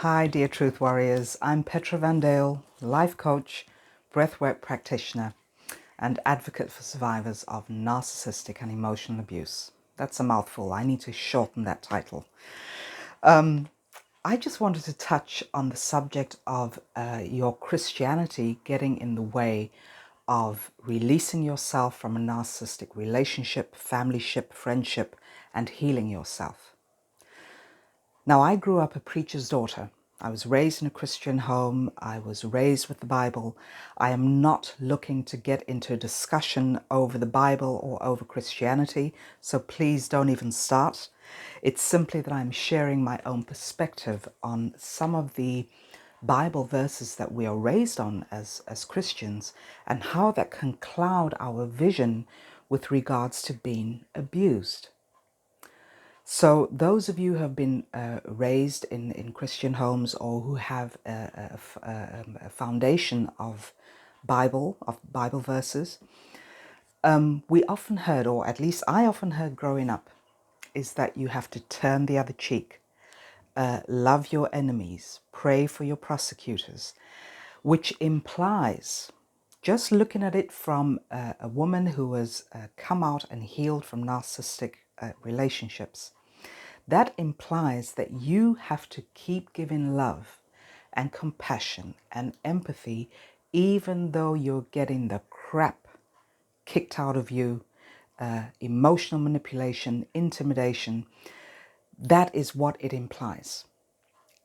Hi, dear Truth Warriors. I'm Petra Van Dale, life coach, breathwork practitioner, and advocate for survivors of narcissistic and emotional abuse. That's a mouthful. I need to shorten that title. I just wanted to touch on the subject of your Christianity getting in the way of releasing yourself from a narcissistic relationship, familyship, friendship, and healing yourself. Now, I grew up a preacher's daughter. I was raised in a Christian home. I was raised with the Bible. I am not looking to get into a discussion over the Bible or over Christianity, so please don't even start. It's simply that I'm sharing my own perspective on some of the Bible verses that we are raised on as Christians and how that can cloud our vision with regards to being abused. So those of you who have been raised in Christian homes or who have a foundation of Bible verses, we often heard, or at least I often heard growing up, is that you have to turn the other cheek, love your enemies, pray for your prosecutors, which implies, just looking at it from a woman who has come out and healed from narcissistic relationships, that implies that you have to keep giving love and compassion and empathy even though you're getting the crap kicked out of you, emotional manipulation, intimidation. That is what it implies.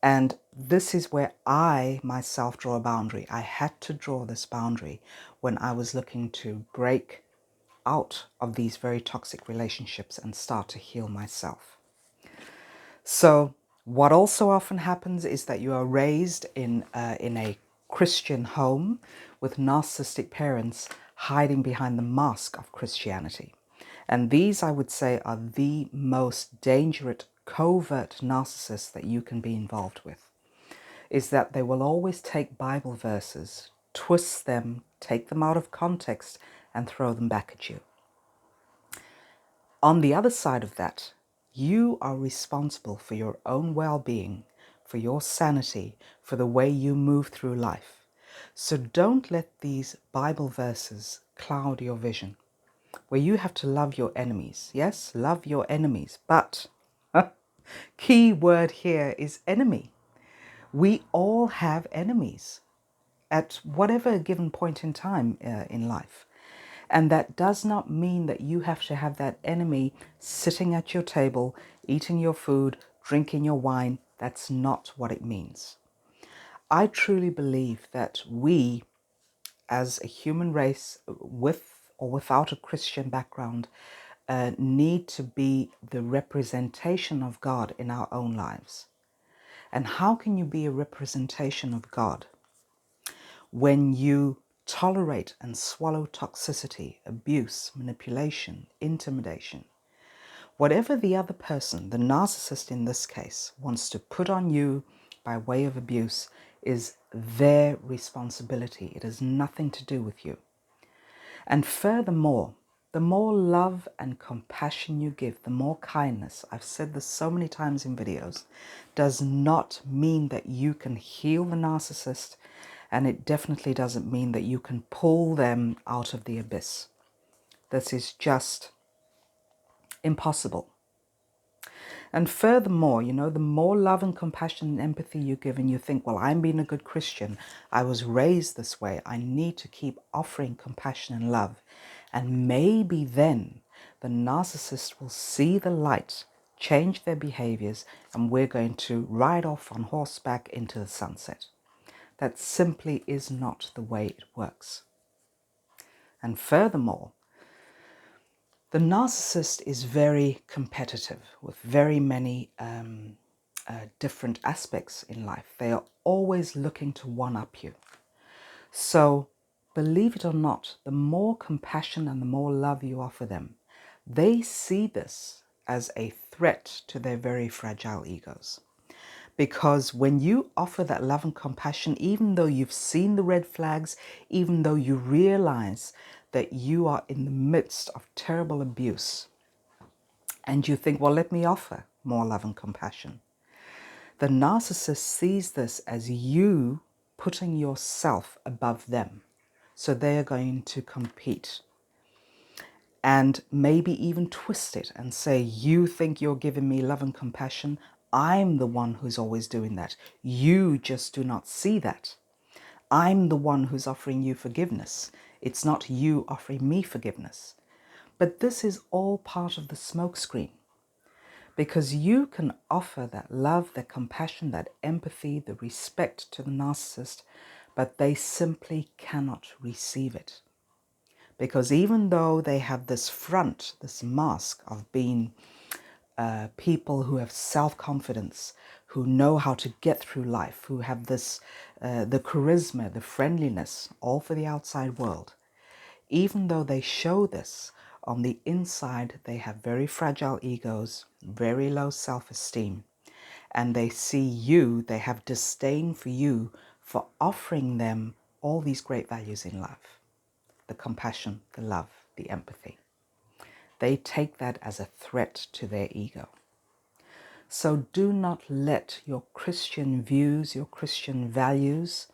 And this is where I myself draw a boundary. I had to draw this boundary when I was looking to break out of these very toxic relationships and start to heal myself. So what also often happens is that you are raised in a Christian home with narcissistic parents hiding behind the mask of Christianity. And these, I would say, are the most dangerous, covert narcissists that you can be involved with, is that they will always take Bible verses, twist them, take them out of context, and throw them back at you. On the other side of that, you are responsible for your own well-being, for your sanity, for the way you move through life. So don't let these Bible verses cloud your vision, where you have to love your enemies. Yes, love your enemies, but key word here is enemy. We all have enemies at whatever given point in time in life. And that does not mean that you have to have that enemy sitting at your table, eating your food, drinking your wine. That's not what it means. I truly believe that we, as a human race, with or without a Christian background, need to be the representation of God in our own lives. And how can you be a representation of God when you tolerate and swallow toxicity, abuse, manipulation, intimidation? Whatever the other person, the narcissist in this case, wants to put on you by way of abuse is their responsibility. It has nothing to do with you. And furthermore, the more love and compassion you give, the more kindness, I've said this so many times in videos, does not mean that you can heal the narcissist, and it definitely doesn't mean that you can pull them out of the abyss. This is just impossible. And furthermore, the more love and compassion and empathy you give and you think, well, I'm being a good Christian, I was raised this way, I need to keep offering compassion and love. And maybe then the narcissist will see the light, change their behaviors, and we're going to ride off on horseback into the sunset. That simply is not the way it works. And furthermore, the narcissist is very competitive with very many different aspects in life. They are always looking to one-up you. So, believe it or not, the more compassion and the more love you offer them, they see this as a threat to their very fragile egos. Because when you offer that love and compassion, even though you've seen the red flags, even though you realize that you are in the midst of terrible abuse, and you think, well, let me offer more love and compassion, The narcissist sees this as you putting yourself above them. So they are going to compete and maybe even twist it and say, you think you're giving me love and compassion? I'm the one who's always doing that. You just do not see that. I'm the one who's offering you forgiveness. It's not you offering me forgiveness. But this is all part of the smokescreen, because you can offer that love, that compassion, that empathy, the respect to the narcissist, but they simply cannot receive it. Because even though they have this front, this mask of being people who have self-confidence, who know how to get through life, who have this, the charisma, the friendliness, all for the outside world, even though they show this, on the inside they have very fragile egos, very low self-esteem, and they see you, they have disdain for you for offering them all these great values in life. The compassion, the love, the empathy. They take that as a threat to their ego. So do not let your Christian views, your Christian values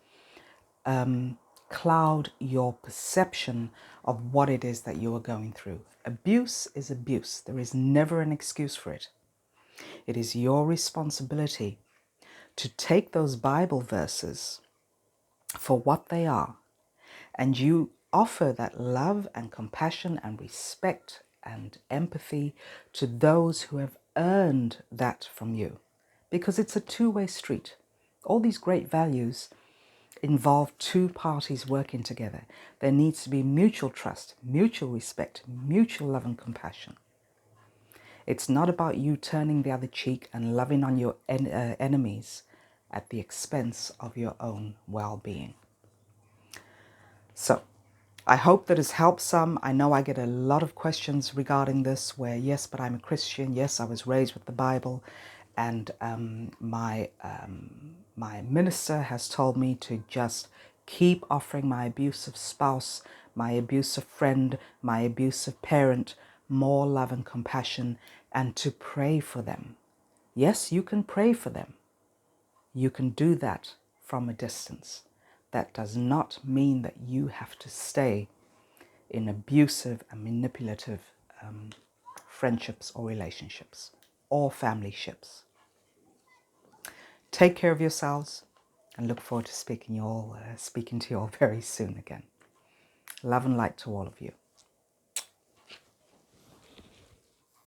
cloud your perception of what it is that you are going through. Abuse is abuse. There is never an excuse for it. It is your responsibility to take those Bible verses for what they are, and you offer that love and compassion and respect and empathy to those who have earned that from you, because it's a two-way street. All these great values involve two parties working together. There needs to be mutual trust, mutual respect, mutual love and compassion. It's not about you turning the other cheek and loving on your enemies at the expense of your own well-being. So, I hope that has helped some. I know I get a lot of questions regarding this where, yes, but I'm a Christian. Yes, I was raised with the Bible. And my minister has told me to just keep offering my abusive spouse, my abusive friend, my abusive parent more love and compassion, and to pray for them. Yes, you can pray for them. You can do that from a distance. That does not mean that you have to stay in abusive and manipulative friendships or relationships or family ships. Take care of yourselves and look forward to speaking to you all very soon again. Love and light to all of you.